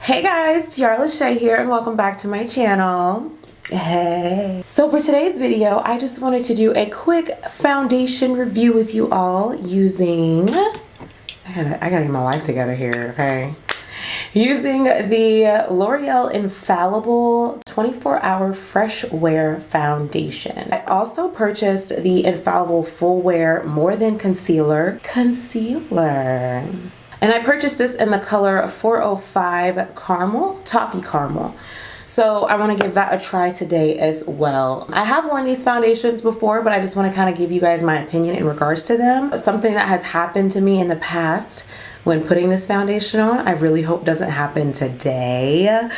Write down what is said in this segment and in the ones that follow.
Hey guys, TiarraLashay here and welcome back to my channel. Hey. So for today's video, I just wanted to do a quick foundation review with you all using, I gotta get my life together here, okay? Using the L'Oreal Infallible 24-Hour Fresh Wear Foundation. I also purchased the Infallible Full Wear More Than Concealer. And I purchased this in the color 405 Caramel, Toffee Caramel. So I want to give that a try today as well. I have worn these foundations before, but I just want to kind of give you guys my opinion in regards to them. Something that has happened to me in the past when putting this foundation on, I really hope doesn't happen today.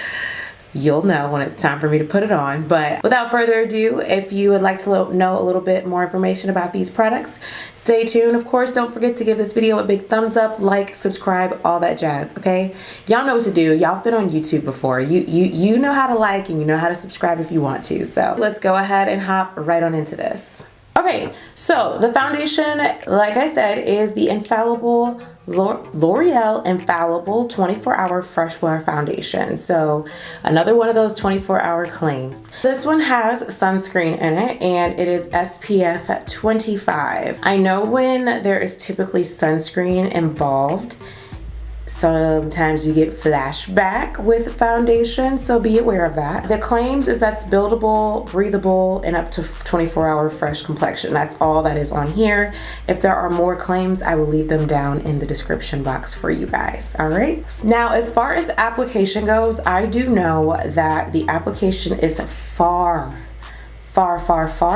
You'll know when it's time for me to put it on. But without further ado, if you would like to know a little bit more information about these products, stay tuned. Of course, don't forget to give this video a big thumbs up, like, subscribe, all that jazz, okay? Y'all know what to do. Y'all been on YouTube before. You know how to like and you know how to subscribe if you want to. So let's go ahead and hop right on into this. Okay, so the foundation, like I said, is the Infallible L'Oreal Infallible 24-Hour Fresh Wear Foundation. So another one of those 24-hour claims. This one has sunscreen in it and it is SPF 25. I know when there is typically sunscreen involved, sometimes you get flashback with foundation, so be aware of that. The claims is that's buildable, breathable, and up to 24-hour fresh complexion. That's all that is on here. If there are more claims, I will leave them down in the description box for you guys, all right? Now, as far as the application goes, I do know that the application is far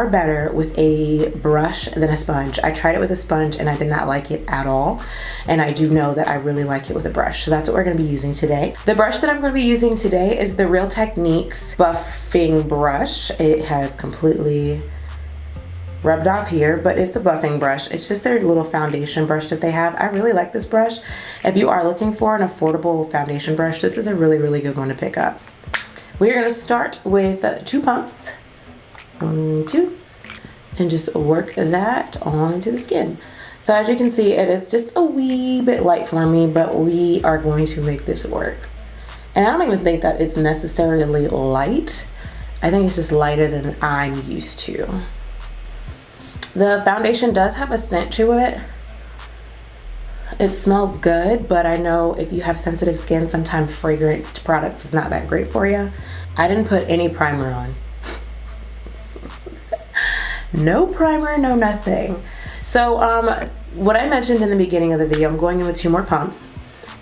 better with a brush than a sponge. I tried it with a sponge and I did not like it at all. And I do know that I really like it with a brush. So that's what we're gonna be using today. The brush that I'm gonna be using today is the Real Techniques buffing brush. It has completely rubbed off here, but it's the buffing brush. It's just their little foundation brush that they have. I really like this brush. If you are looking for an affordable foundation brush, this is a really good one to pick up. We're gonna start with 2 pumps. 1 and 2, and just work that onto the skin. So as you can see, it is just a wee bit light for me, but we are going to make this work. And I don't even think that it's necessarily light. I think it's just lighter than I'm used to. The foundation does have a scent to it. It smells good, but I know if you have sensitive skin, sometimes fragranced products is not that great for you. I didn't put any primer on. No primer, no nothing. So what I mentioned in the beginning of the video, I'm going in with 2 more pumps,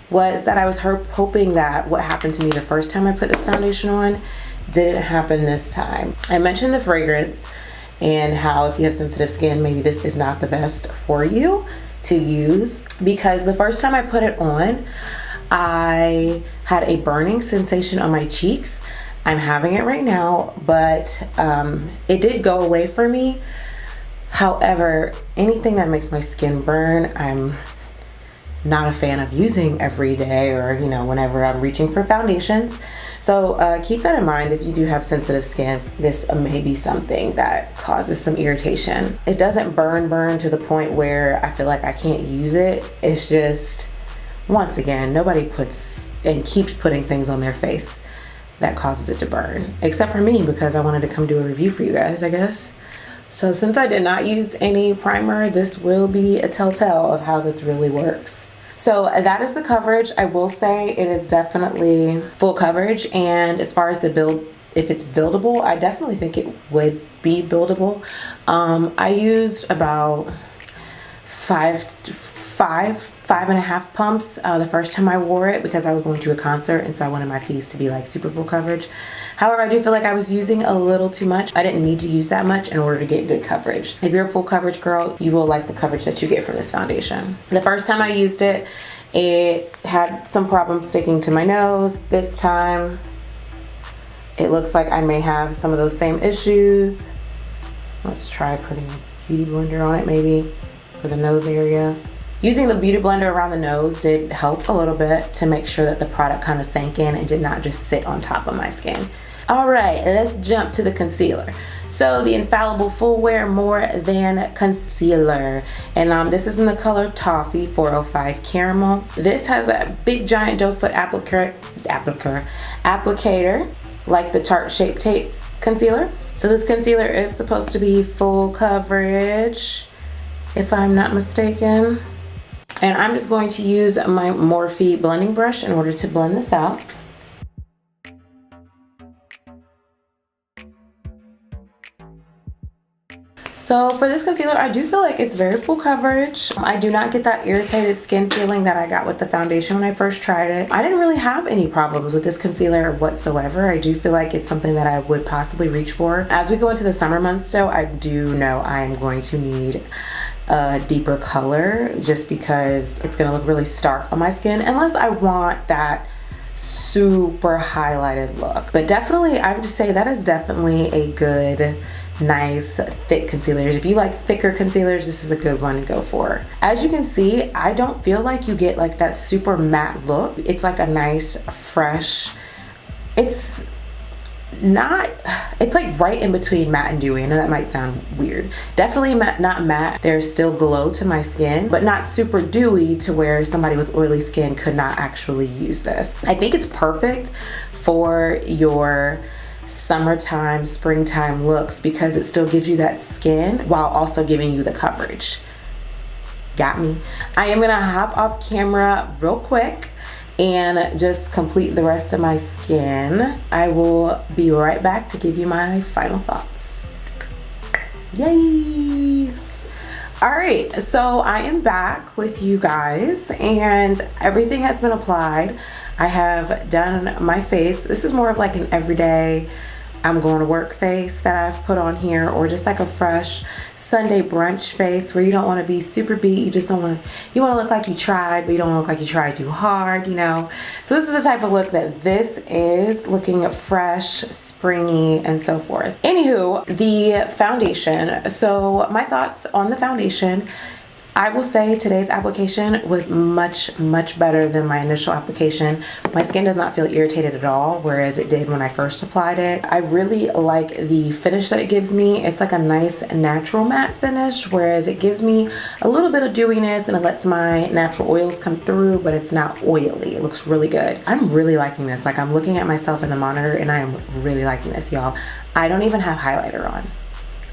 was that I was hoping that what happened to me the first time I put this foundation on didn't happen this time. I mentioned the fragrance and how if you have sensitive skin, maybe this is not the best for you to use, because the first time I put it on, I had a burning sensation on my cheeks. I'm having it right now, but it did go away for me. However, anything that makes my skin burn, I'm not a fan of using every day or, you know, whenever I'm reaching for foundations. So keep that in mind if you do have sensitive skin. This may be something that causes some irritation. It doesn't burn to the point where I feel like I can't use it. It's just, once again, nobody puts and keeps putting things on their face that causes it to burn, except for me, because I wanted to come do a review for you guys, I guess. So since I did not use any primer, this will be a telltale of how this really works. So that is the coverage. I will say it is definitely full coverage, and as far as the build, if it's buildable, I definitely think it would be buildable. I used about 5.5 pumps the first time I wore it, because I was going to a concert and so I wanted my face to be like super full coverage. However, I do feel like I was using a little too much. I didn't need to use that much in order to get good coverage. If you're a full coverage girl, you will like the coverage that you get from this foundation. The first time I used it, it had some problems sticking to my nose. This time, it looks like I may have some of those same issues. Let's try putting a beauty blender on it maybe for the nose area. Using the beauty blender around the nose did help a little bit to make sure that the product kind of sank in and did not just sit on top of my skin. All right, let's jump to the concealer. So the Infallible Full Wear More Than Concealer, and this is in the color Toffee 405 Caramel. This has a big giant doe foot applicator like the Tarte Shape Tape concealer. So this concealer is supposed to be full coverage, if I'm not mistaken. And I'm just going to use my Morphe blending brush in order to blend this out. So for this concealer, I do feel like it's very full coverage. I do not get that irritated skin feeling that I got with the foundation when I first tried it. I didn't really have any problems with this concealer whatsoever. I do feel like it's something that I would possibly reach for. As we go into the summer months though, I do know I am going to need a deeper color just because it's gonna look really stark on my skin unless I want that super highlighted look. But definitely, I would say that is definitely a good, nice thick concealer. If you like thicker concealers, this is a good one to go for. As you can see, I don't feel like you get like that super matte look. It's like a nice fresh, it's like right in between matte and dewy. I know that might sound weird. Definitely not matte. There's still glow to my skin, but not super dewy to where somebody with oily skin could not actually use this. I think it's perfect for your summertime, springtime looks because it still gives you that skin while also giving you the coverage. Got me? I am gonna hop off camera real quick and just complete the rest of my skin. I will be right back to give you my final thoughts. Yay! All right, so I am back with you guys and everything has been applied. I have done my face. This is more of like an everyday, I'm going to work face that I've put on here, or just like a fresh Sunday brunch face where you don't want to be super beat. You just don't want to, you want to look like you tried, but you don't look like you tried too hard, you know. So this is the type of look that this is, looking fresh, springy, and so forth. Anywho, the foundation. So my thoughts on the foundation. I will say today's application was much better than my initial application. My skin does not feel irritated at all, whereas it did when I first applied it. I really like the finish that it gives me. It's like a nice natural matte finish, whereas it gives me a little bit of dewiness and it lets my natural oils come through, but it's not oily. It looks really good. I'm really liking this. Like, I'm looking at myself in the monitor and I am really liking this, y'all. I don't even have highlighter on.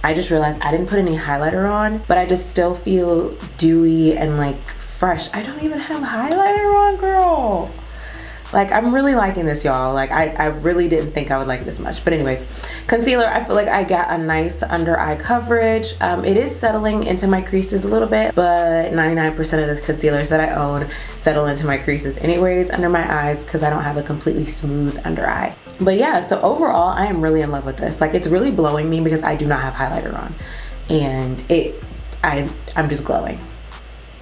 I just realized I didn't put any highlighter on, but I just still feel dewy and like fresh. I don't even have highlighter on, girl. Like, I'm really liking this, y'all. Like, I really didn't think I would like it this much. But anyways, concealer, I feel like I got a nice under eye coverage. It is settling into my creases a little bit, but 99% of the concealers that I own settle into my creases anyways under my eyes because I don't have a completely smooth under eye. But yeah, so overall, I am really in love with this. Like, it's really blowing me because I do not have highlighter on. And I'm just glowing.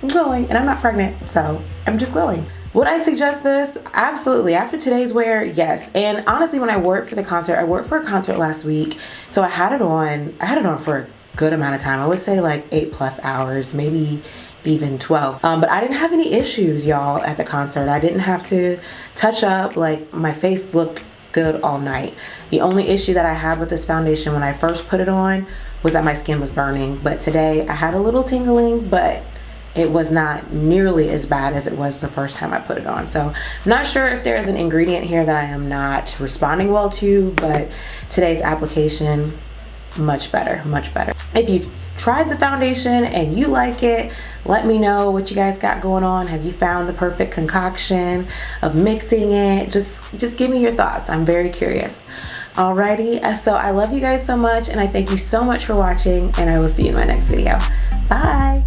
I'm glowing, and I'm not pregnant, so I'm just glowing. Would I suggest this? Absolutely. After today's wear, yes. And honestly, when I wore it for the concert, I wore it for a concert last week. So I had it on for a good amount of time. I would say like 8+ hours, maybe even 12. But I didn't have any issues, y'all, at the concert. I didn't have to touch up. Like, my face looked good all night. The only issue that I had with this foundation when I first put it on was that my skin was burning. But today I had a little tingling, but it was not nearly as bad as it was the first time I put it on. So I'm not sure if there is an ingredient here that I am not responding well to, but today's application, much better, much better. If you've tried the foundation and you like it, let me know what you guys got going on. Have you found the perfect concoction of mixing it? Just give me your thoughts. I'm very curious. Alrighty, so I love you guys so much and I thank you so much for watching, and I will see you in my next video. Bye.